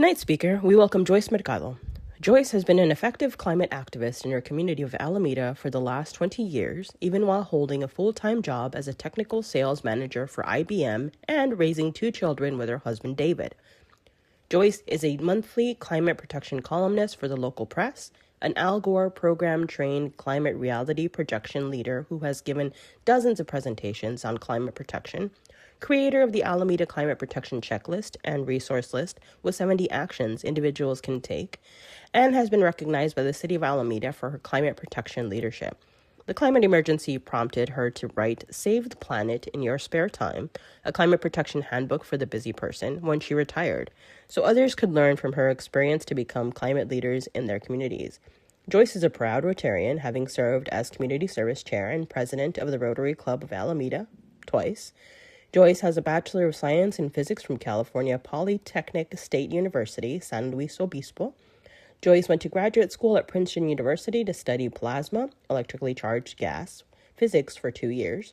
Tonight's speaker, we welcome Joyce Mercado. Joyce has been an effective climate activist in her community of Alameda for the last 20 years, even while holding a full-time job as a technical sales manager for IBM and raising 2 children with her husband David. Joyce is a monthly climate protection columnist for the local press, an Al Gore program-trained climate reality projection leader who has given dozens of presentations on climate protection, creator of the Alameda Climate Protection Checklist and resource list with 70 actions individuals can take, and has been recognized by the City of Alameda for her climate protection leadership. The climate emergency prompted her to write Save the Planet in Your Spare Time, a climate protection handbook for the busy person, when she retired, so others could learn from her experience to become climate leaders in their communities. Joyce is a proud Rotarian, having served as community service chair and president of the Rotary Club of Alameda twice. Joyce has a Bachelor of Science in Physics from California Polytechnic State University, San Luis Obispo. Joyce went to graduate school at Princeton University to study plasma, electrically charged gas, physics for 2 years.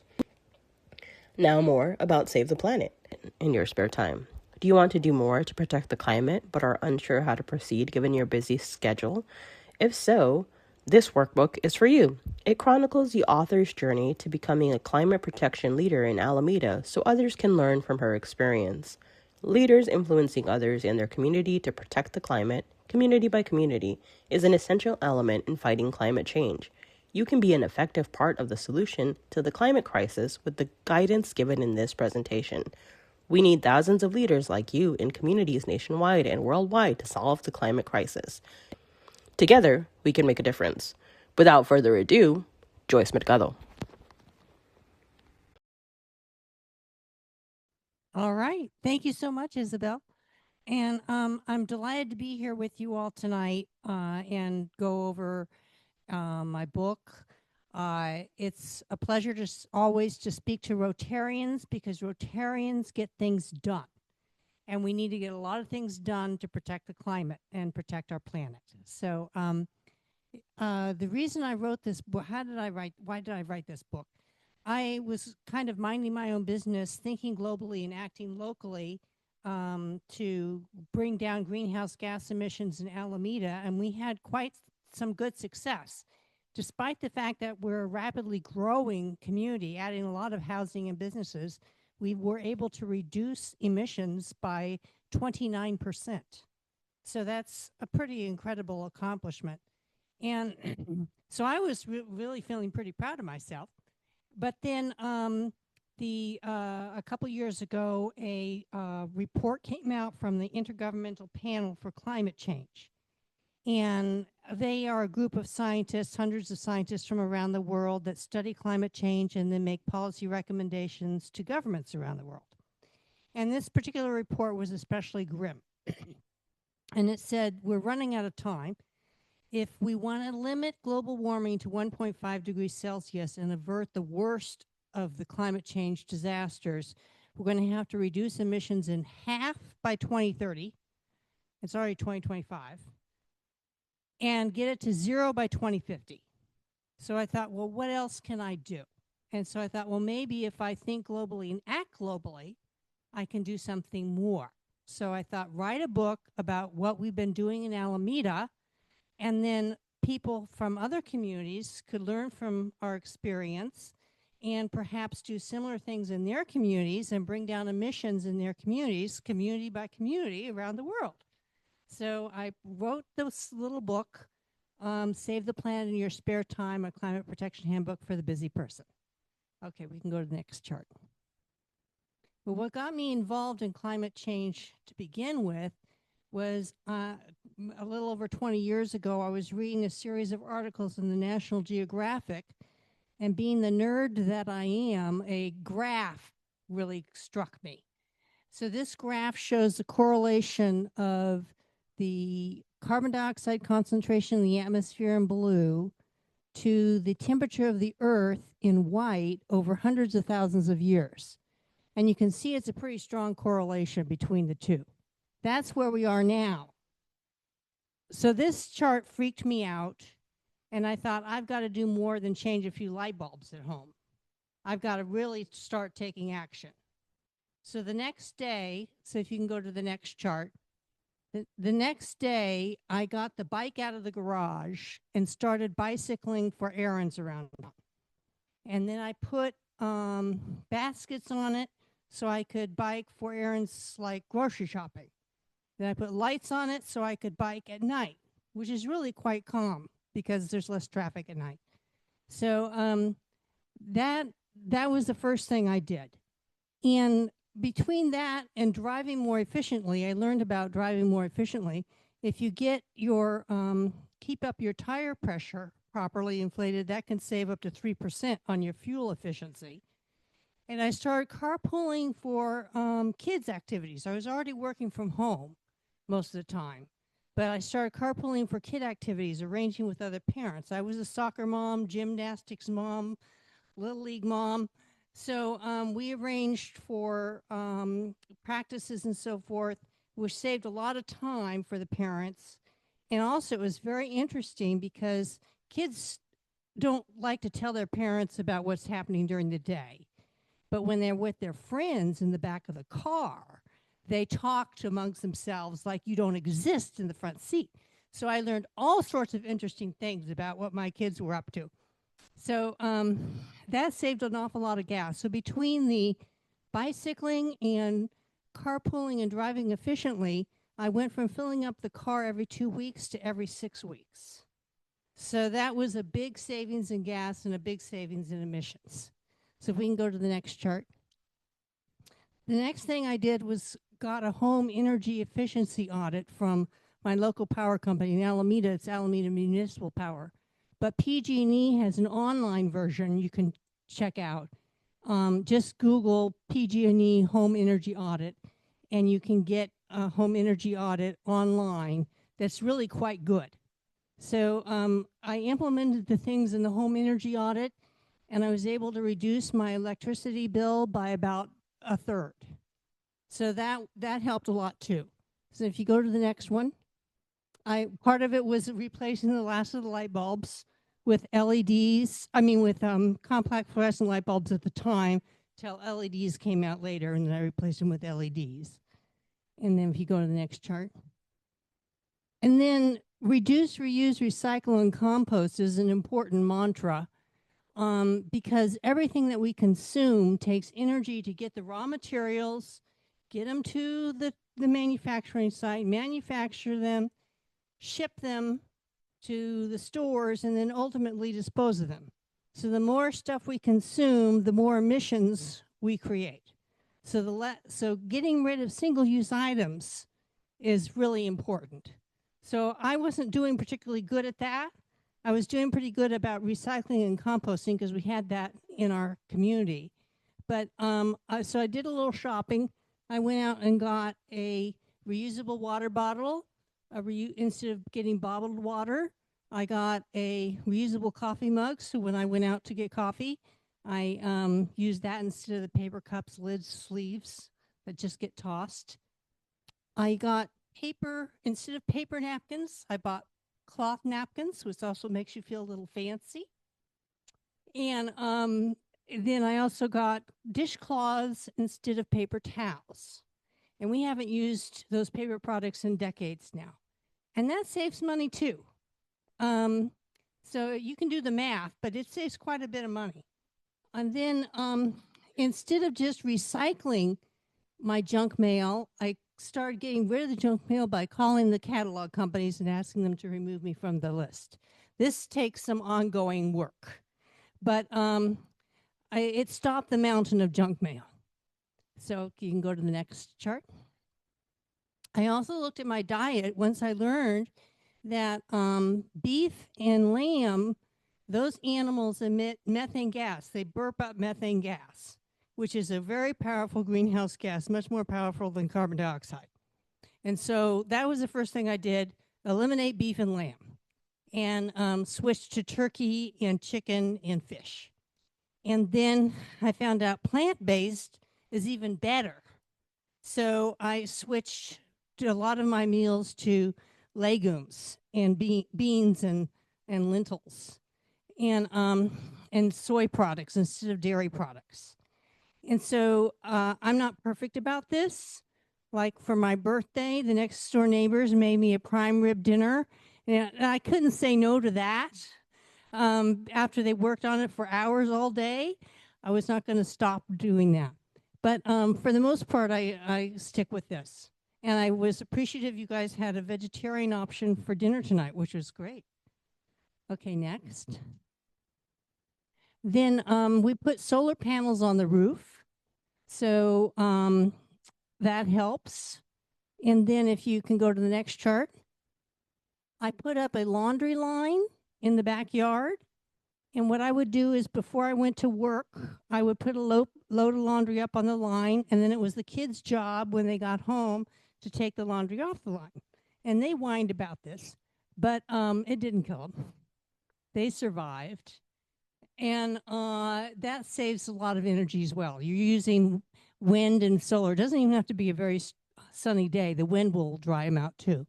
Now more about Save the Planet in your spare time. Do you want to do more to protect the climate but are unsure how to proceed given your busy schedule? If so, this workbook is for you. It chronicles the author's journey to becoming a climate protection leader in Alameda so others can learn from her experience. Leaders influencing others in their community to protect the climate, community by community, is an essential element in fighting climate change. You can be an effective part of the solution to the climate crisis with the guidance given in this presentation. We need thousands of leaders like you in communities nationwide and worldwide to solve the climate crisis. Together, we can make a difference. Without further ado, Joyce Mercado. All right. Thank you so much, Isabel. And I'm delighted to be here with you all tonight and go over my book. It's a pleasure to always to speak to Rotarians because Rotarians get things done. And we need to get a lot of things done to protect the climate and protect our planet. So the reason I wrote this book, why did I write this book? I was kind of minding my own business, thinking globally and acting locally to bring down greenhouse gas emissions in Alameda, and we had quite some good success. Despite the fact that we're a rapidly growing community, adding a lot of housing and businesses, we were able to reduce emissions by 29%. So that's a pretty incredible accomplishment. And so I was really feeling pretty proud of myself. But then a couple years ago, a report came out from the Intergovernmental Panel for Climate Change. And they are a group of scientists, hundreds of scientists from around the world that study climate change and then make policy recommendations to governments around the world. And this particular report was especially grim. And it said, we're running out of time. If we want to limit global warming to 1.5 degrees Celsius and avert the worst of the climate change disasters, we're going to have to reduce emissions in half by 2030. It's already 2025. And get it to 0 by 2050. So I thought, well, what else can I do? And so I thought, well, maybe if I think globally and act globally, I can do something more. So I thought, write a book about what we've been doing in Alameda, and then people from other communities could learn from our experience and perhaps do similar things in their communities and bring down emissions in their communities, community by community around the world. So I wrote this little book, Save the Planet in Your Spare Time, a Climate Protection Handbook for the Busy Person. Okay, we can go to the next chart. Well, what got me involved in climate change to begin with was a little over 20 years ago, I was reading a series of articles in the National Geographic, and being the nerd that I am, a graph really struck me. So this graph shows the correlation of the carbon dioxide concentration in the atmosphere in blue to the temperature of the Earth in white over hundreds of thousands of years. And you can see it's a pretty strong correlation between the two. That's where we are now. So this chart freaked me out, and I thought, I've got to do more than change a few light bulbs at home. I've got to really start taking action. So the next day, so if you can go to the next chart, The next day, I got the bike out of the garage and started bicycling for errands around town. And then I put baskets on it so I could bike for errands like grocery shopping. Then I put lights on it so I could bike at night, which is really quite calm because there's less traffic at night. So that was the first thing I did. And between that and driving more efficiently, I learned about driving more efficiently. If you get your keep up your tire pressure properly inflated, that can save up to 3% on your fuel efficiency. And I started carpooling for kids' activities. I was already working from home most of the time, but I started carpooling for kid activities, arranging with other parents. I was a soccer mom, gymnastics mom, Little League mom. So we arranged for practices and so forth, which saved a lot of time for the parents. And also it was very interesting because kids don't like to tell their parents about what's happening during the day. But when they're with their friends in the back of the car, they talked amongst themselves like you don't exist in the front seat. So I learned all sorts of interesting things about what my kids were up to. So that saved an awful lot of gas. So between the bicycling and carpooling and driving efficiently, I went from filling up the car every 2 weeks to every 6 weeks. So that was a big savings in gas and a big savings in emissions. So if we can go to the next chart. The next thing I did was got a home energy efficiency audit from my local power company in Alameda. It's Alameda Municipal Power. But PG&E has an online version you can check out. Just Google PG&E home energy audit, and you can get a home energy audit online that's really quite good. So I implemented the things in the home energy audit, and I was able to reduce my electricity bill by about a third. So that helped a lot too. So if you go to the next one, part of it was replacing the last of the light bulbs with LEDs, with compact fluorescent light bulbs at the time, till LEDs came out later, and then I replaced them with LEDs. And then if you go to the next chart. And then reduce, reuse, recycle, and compost is an important mantra because everything that we consume takes energy to get the raw materials, get them to the manufacturing site, manufacture them, ship them to the stores, and then ultimately dispose of them. So the more stuff we consume, the more emissions we create. So getting rid of single-use items is really important. So I wasn't doing particularly good at that. I was doing pretty good about recycling and composting because we had that in our community. But so I did a little shopping. I went out and got a reusable water bottle. Instead of getting bottled water, I got a reusable coffee mug. So when I went out to get coffee, I used that instead of the paper cups, lids, sleeves that just get tossed. I got paper, instead of paper napkins, I bought cloth napkins, which also makes you feel a little fancy. And then I also got dishcloths instead of paper towels. And we haven't used those paper products in decades now. And that saves money too. So you can do the math, but it saves quite a bit of money. And then instead of just recycling my junk mail, I started getting rid of the junk mail by calling the catalog companies and asking them to remove me from the list. This takes some ongoing work, but it stopped the mountain of junk mail. So you can go to the next chart. I also looked at my diet once I learned that beef and lamb, those animals emit methane gas. They burp up methane gas, which is a very powerful greenhouse gas, much more powerful than carbon dioxide. And so that was the first thing I did, eliminate beef and lamb, and switch to turkey and chicken and fish. And then I found out plant-based is even better. So I switched to a lot of my meals to legumes and beans and lentils and soy products instead of dairy products. And so I'm not perfect about this, Like for my birthday, the next door neighbors made me a prime rib dinner, and I couldn't say no to that. After they worked on it for hours all day, I was not going to stop doing that. But for the most part, I stick with this. And I was appreciative you guys had a vegetarian option for dinner tonight, which was great. Okay, next. Then we put solar panels on the roof. So that helps. And then if you can go to the next chart, I put up a laundry line in the backyard. And what I would do is before I went to work, I would put a load of laundry up on the line. And then it was the kids' job when they got home to take the laundry off the line. And they whined about this, but it didn't kill them. They survived. And that saves a lot of energy as well. You're using wind and solar. It doesn't even have to be a very sunny day. The wind will dry them out too.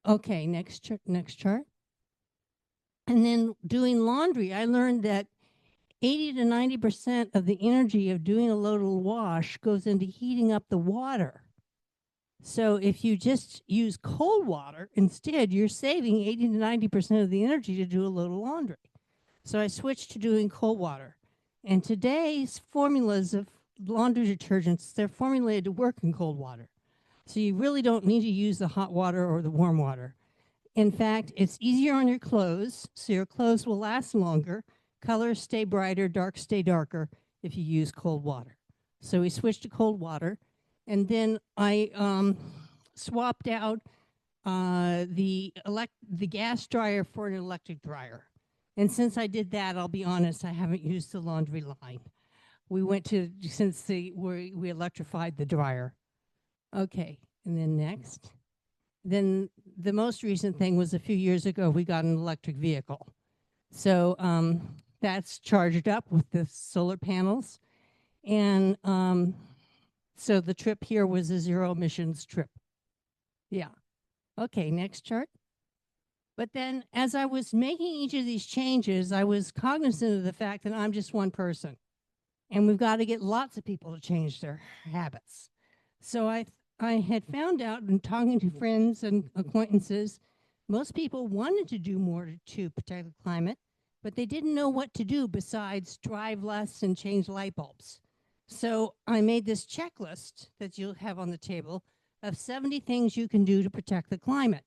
Okay, next chart. And then doing laundry, I learned that 80 to 90% of the energy of doing a loadal wash goes into heating up the water. So if you just use cold water instead, you're saving 80 to 90% of the energy to do a load of laundry. So I switched to doing cold water. And today's formulas of laundry detergents, they're formulated to work in cold water. So you really don't need to use the hot water or the warm water. In fact, it's easier on your clothes, so your clothes will last longer. Colors stay brighter, dark stay darker if you use cold water. So we switched to cold water. And then I swapped out the gas dryer for an electric dryer. And since I did that, I'll be honest, I haven't used the laundry line. We went to, since we electrified the dryer. Okay, and then next. Then the most recent thing was a few years ago, we got an electric vehicle. So that's charged up with the solar panels. And so the trip here was a zero emissions trip. Yeah. Okay, next chart. But then as I was making each of these changes, I was cognizant of the fact that I'm just one person. And we've got to get lots of people to change their habits. So I had found out in talking to friends and acquaintances, most people wanted to do more to protect the climate, but they didn't know what to do besides drive less and change light bulbs. So I made this checklist that you'll have on the table of 70 things you can do to protect the climate.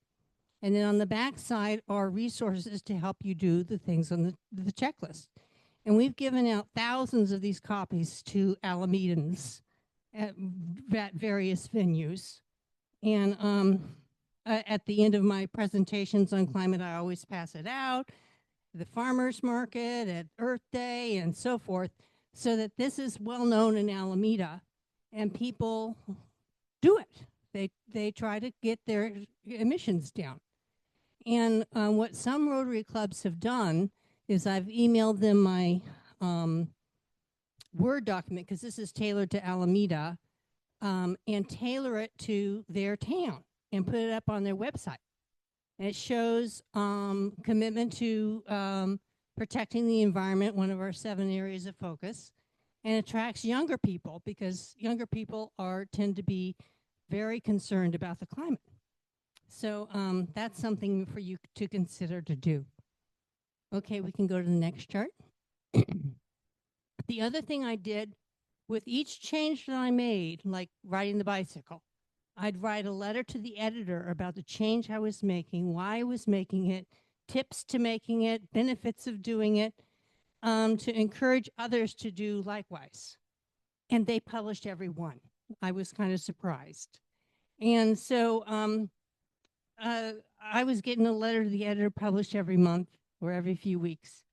And then on the back side are resources to help you do the things on the checklist. And we've given out thousands of these copies to Alamedans at various venues. And at the end of my presentations on climate, I always pass it out, the farmers market, at Earth Day, and so forth, so that this is well known in Alameda, and people do it. They try to get their emissions down. And what some Rotary clubs have done is I've emailed them my Word document, because this is tailored to Alameda, and tailor it to their town and put it up on their website. And it shows commitment to protecting the environment, one of our 7 areas of focus, and attracts younger people, because younger people tend to be very concerned about the climate. So that's something for you to consider to do. Okay, we can go to the next chart. The other thing I did with each change that I made, like riding the bicycle, I'd write a letter to the editor about the change I was making, why I was making it, tips to making it, benefits of doing it, to encourage others to do likewise. And they published every one. I was kind of surprised. And so I was getting a letter to the editor published every month or every few weeks.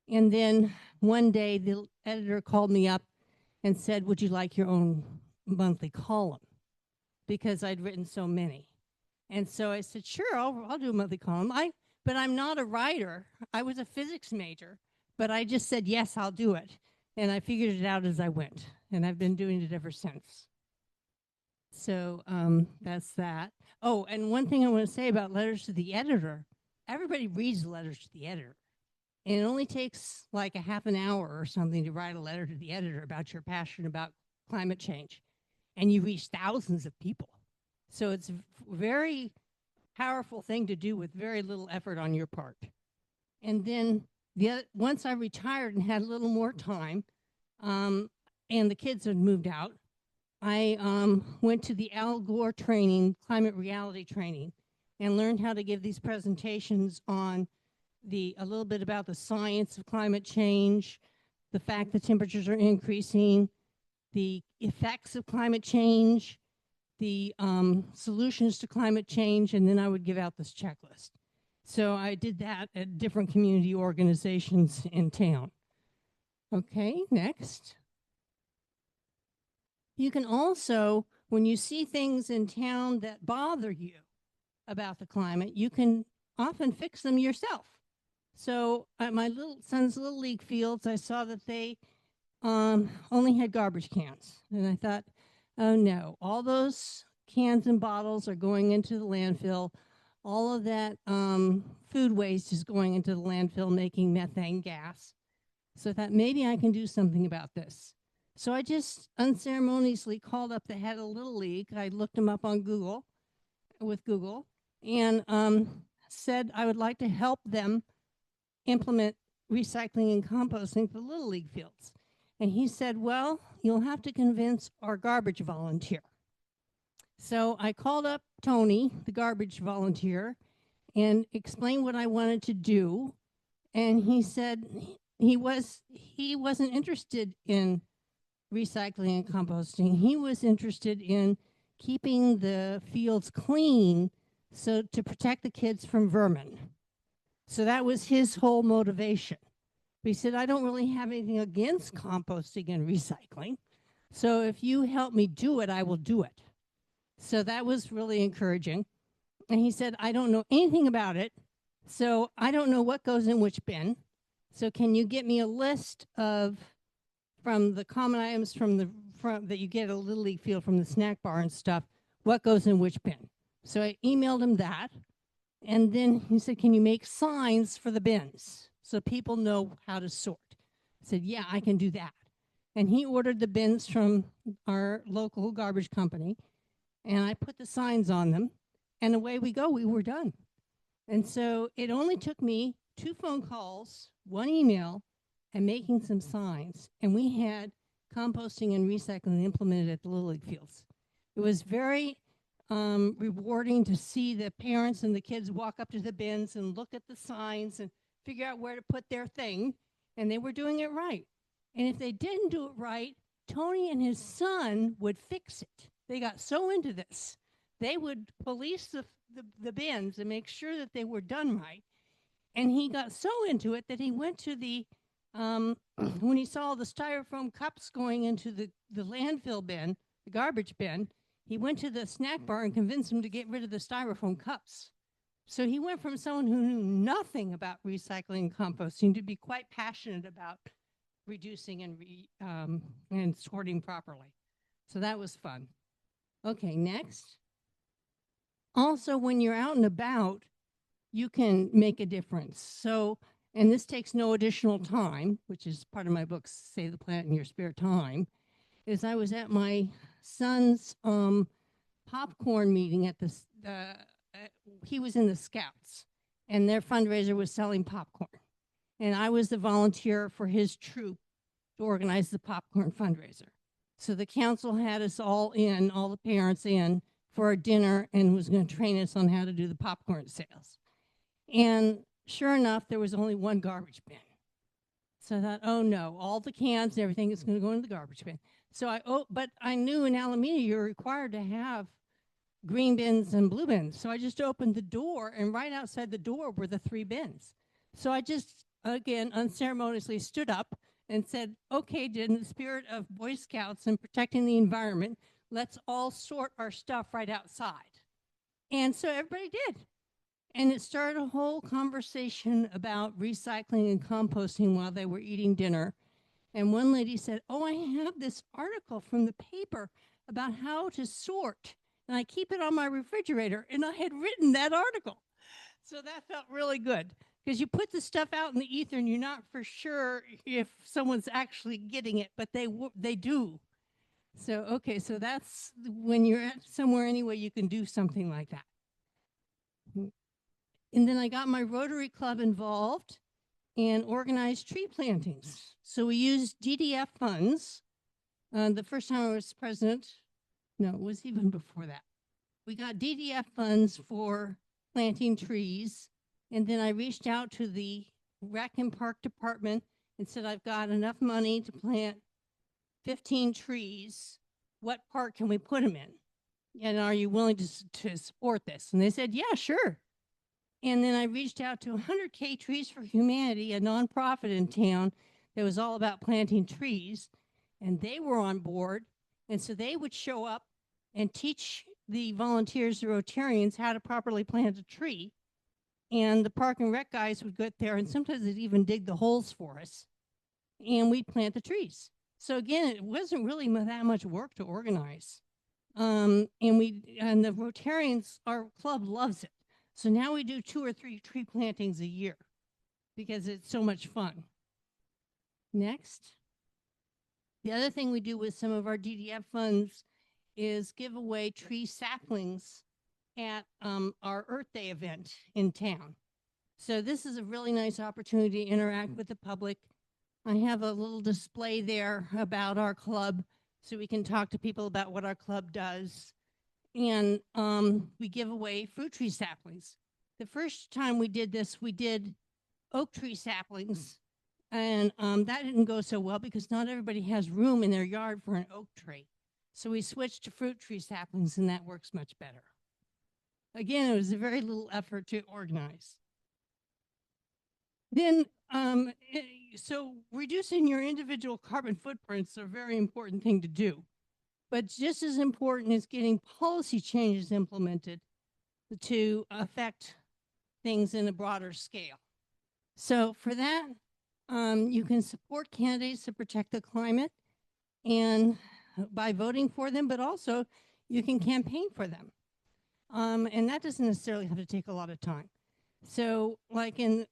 And then one day the editor called me up and said, would you like your own monthly column? Because I'd written so many. And so I said, sure, I'll do a monthly column. But I'm not a writer. I was a physics major, but I just said, yes, I'll do it. And I figured it out as I went. And I've been doing it ever since. So that's that. Oh, and one thing I want to say about letters to the editor, everybody reads letters to the editor. And it only takes like a half an hour or something to write a letter to the editor about your passion about climate change. and you reach thousands of people. So it's a very powerful thing to do with very little effort on your part. And then once I retired and had a little more time, and the kids had moved out, I went to the Al Gore training, climate reality training, and learned how to give these presentations on a little bit about the science of climate change, the fact that temperatures are increasing, the effects of climate change, the solutions to climate change, and then I would give out this checklist. So I did that at different community organizations in town. Okay, next. You can also, when you see things in town that bother you about the climate, you can often fix them yourself. So at my son's Little League fields, I saw that they only had garbage cans. And I thought, oh no, all those cans and bottles are going into the landfill. All of that food waste is going into the landfill, making methane gas. So I thought maybe I can do something about this. So I just unceremoniously called up the head of Little League. I looked him up on Google, and said I would like to help them implement recycling and composting for Little League fields. And he said, well, you'll have to convince our garbage volunteer. So I called up Tony, the garbage volunteer, and explained what I wanted to do. And he said he wasn't interested in recycling and composting. He was interested in keeping the fields clean so to protect the kids from vermin. So that was his whole motivation. But he said, I don't really have anything against composting and recycling. So if you help me do it, I will do it. So that was really encouraging. And he said, I don't know anything about it. So I don't know what goes in which bin. So can you get me a list from the common items that you get at a Little League field from the snack bar and stuff, what goes in which bin? So I emailed him that. And then he said, can you make signs for the bins so people know how to sort? I said, yeah, I can do that. And he ordered the bins from our local garbage company, and I put the signs on them, and away we go. We were done. And so it only took me 2 phone calls, 1 email, and making some signs, and we had composting and recycling implemented at the Little League fields. It was very rewarding to see the parents and the kids walk up to the bins and look at the signs and figure out where to put their thing, and they were doing it right. And if they didn't do it right, Tony and his son would fix it. They got so into this. They would police the bins and make sure that they were done right. And he got so into it that he went to when he saw the styrofoam cups going into the landfill bin, the garbage bin, he went to the snack bar and convinced them to get rid of the styrofoam cups. So he went from someone who knew nothing about recycling and composting to be quite passionate about reducing and sorting properly. So that was fun. Okay, next. Also, when you're out and about, you can make a difference. So, and this takes no additional time, which is part of my book, Save the Planet in Your Spare Time, is I was at my son's popcorn meeting at he was in the Scouts, and their fundraiser was selling popcorn. And I was the volunteer for his troop to organize the popcorn fundraiser. So the council had us all the parents in for a dinner, and was going to train us on how to do the popcorn sales. And sure enough, there was only 1 garbage bin. So I thought, oh no, all the cans and everything is going to go into the garbage bin. So but I knew in Alameda you're required to have green bins and blue bins. So I just opened the door, and right outside the door were the 3 bins. So I just, again, unceremoniously stood up and said, okay, in the spirit of Boy Scouts and protecting the environment, let's all sort our stuff right outside. And so everybody did. And it started a whole conversation about recycling and composting while they were eating dinner. And one lady said, oh, I have this article from the paper about how to sort, and I keep it on my refrigerator. And I had written that article. So that felt really good, because you put the stuff out in the ether and you're not for sure if someone's actually getting it, but they do. So, okay, so that's when you're at somewhere anyway, you can do something like that. And then I got my Rotary Club involved and organized tree plantings. So we used DDF funds. The first time I was president, no, it was even before that. We got DDF funds for planting trees. And then I reached out to the Rec and Park Department and said, I've got enough money to plant 15 trees. What park can we put them in? And are you willing to support this? And they said, yeah, sure. And then I reached out to 100K Trees for Humanity, a nonprofit in town that was all about planting trees. And they were on board. And so they would show up and teach the volunteers, the Rotarians, how to properly plant a tree. And the park and rec guys would get there, and sometimes they'd even dig the holes for us. And we'd plant the trees. So again, it wasn't really that much work to organize. And the Rotarians, our club loves it. So now we do 2 or 3 tree plantings a year because it's so much fun. Next. The other thing we do with some of our DDF funds is give away tree saplings at our Earth Day event in town. So this is a really nice opportunity to interact with the public. I have a little display there about our club so we can talk to people about what our club does. And we give away fruit tree saplings. The first time we did this, we did oak tree saplings. And that didn't go so well because not everybody has room in their yard for an oak tree. So we switched to fruit tree saplings, and that works much better. Again, it was a very little effort to organize. Then, so reducing your individual carbon footprints is a very important thing to do. But just as important is getting policy changes implemented to affect things in a broader scale. So for that, you can support candidates to protect the climate and by voting for them, but also you can campaign for them. And that doesn't necessarily have to take a lot of time. So like and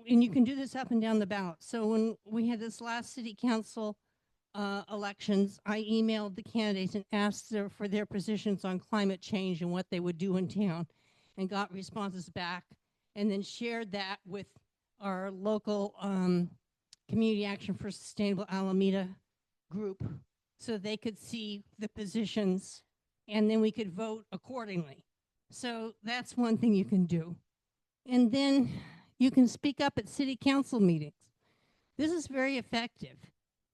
you can do this up and down the ballot. So when we had this last city council elections, I emailed the candidates and asked for their positions on climate change and what they would do in town, and got responses back, and then shared that with our local Community Action for Sustainable Alameda group so they could see the positions, and then we could vote accordingly. So that's one thing you can do. And then you can speak up at city council meetings. This is very effective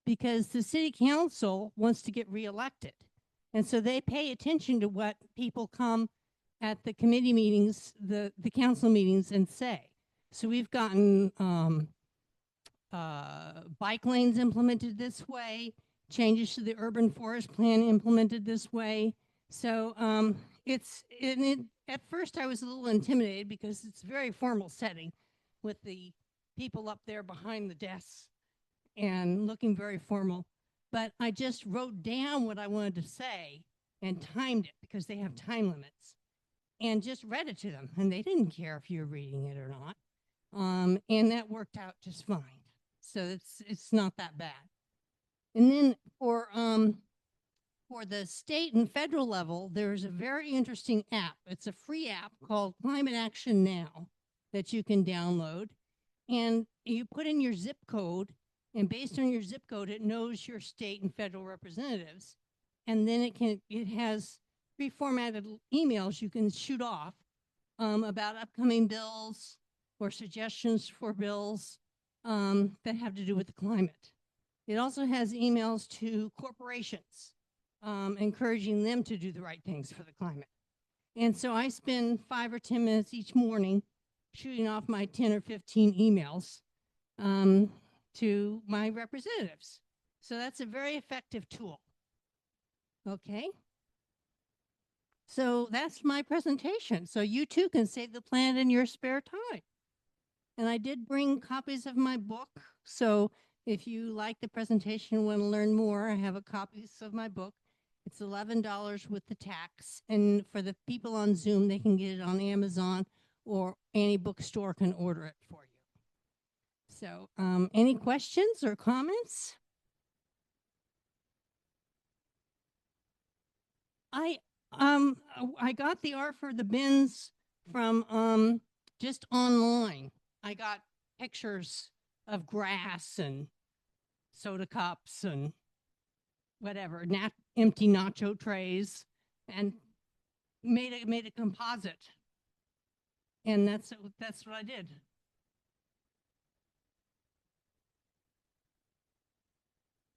because the city council wants to get reelected. And so they pay attention to what people come at the committee meetings, the council meetings, and say. So we've gotten bike lanes implemented this way, changes to the urban forest plan implemented this way. So at first I was a little intimidated because it's a very formal setting with the people up there behind the desks and looking very formal. But I just wrote down what I wanted to say and timed it because they have time limits, and just read it to them. And they didn't care if you were reading it or not. And that worked out just fine. So it's not that bad. And then for the state and federal level, there's a very interesting app. It's a free app called Climate Action Now that you can download. And you put in your zip code, and based on your zip code, it knows your state and federal representatives. And then it has pre-formatted emails you can shoot off about upcoming bills or suggestions for bills that have to do with the climate. It also has emails to corporations, encouraging them to do the right things for the climate. And so I spend 5 or 10 minutes each morning shooting off my 10 or 15 emails to my representatives. So that's a very effective tool. Okay. So that's my presentation. So you too can save the planet in your spare time. And I did bring copies of my book. So if you like the presentation and want to learn more, I have a copy of my book. It's $11 with the tax. And for the people on Zoom, they can get it on Amazon, or any bookstore can order it for you. So any questions or comments? I got the art for the bins from just online. I got pictures of grass and soda cups and whatever, empty nacho trays, and made a composite. And that's what I did.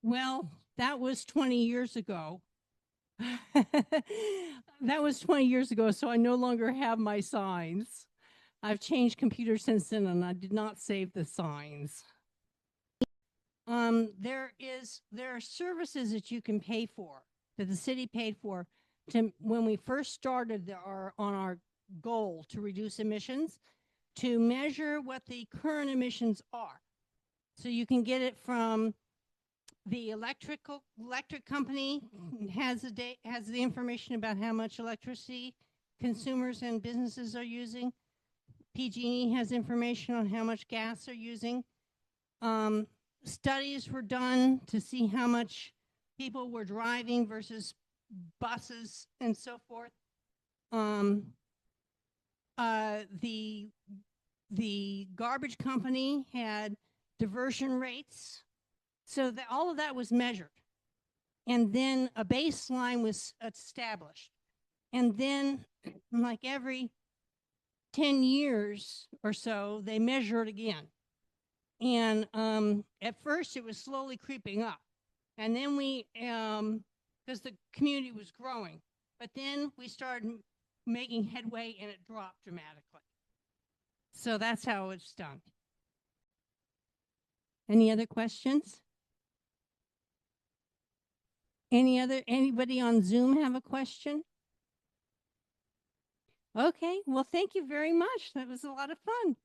Well, that was 20 years ago. That was 20 years ago, so I no longer have my signs. I've changed computers since then, and I did not save the signs. There are services that you can pay for, that the city paid for, to when we first started on our goal to reduce emissions, to measure what the current emissions are. So you can get it from the electric company has the information about how much electricity consumers and businesses are using. PG&E has information on how much gas they're using. Studies were done to see how much people were driving versus buses and so forth. The garbage company had diversion rates. So that all of that was measured. And then a baseline was established. And then, like every 10 years or so, they measure it again. And at first, it was slowly creeping up. And then because the community was growing, but then we started making headway and it dropped dramatically. So that's how it's done. Any other questions? Anybody on Zoom have a question? Okay, well, thank you very much. That was a lot of fun.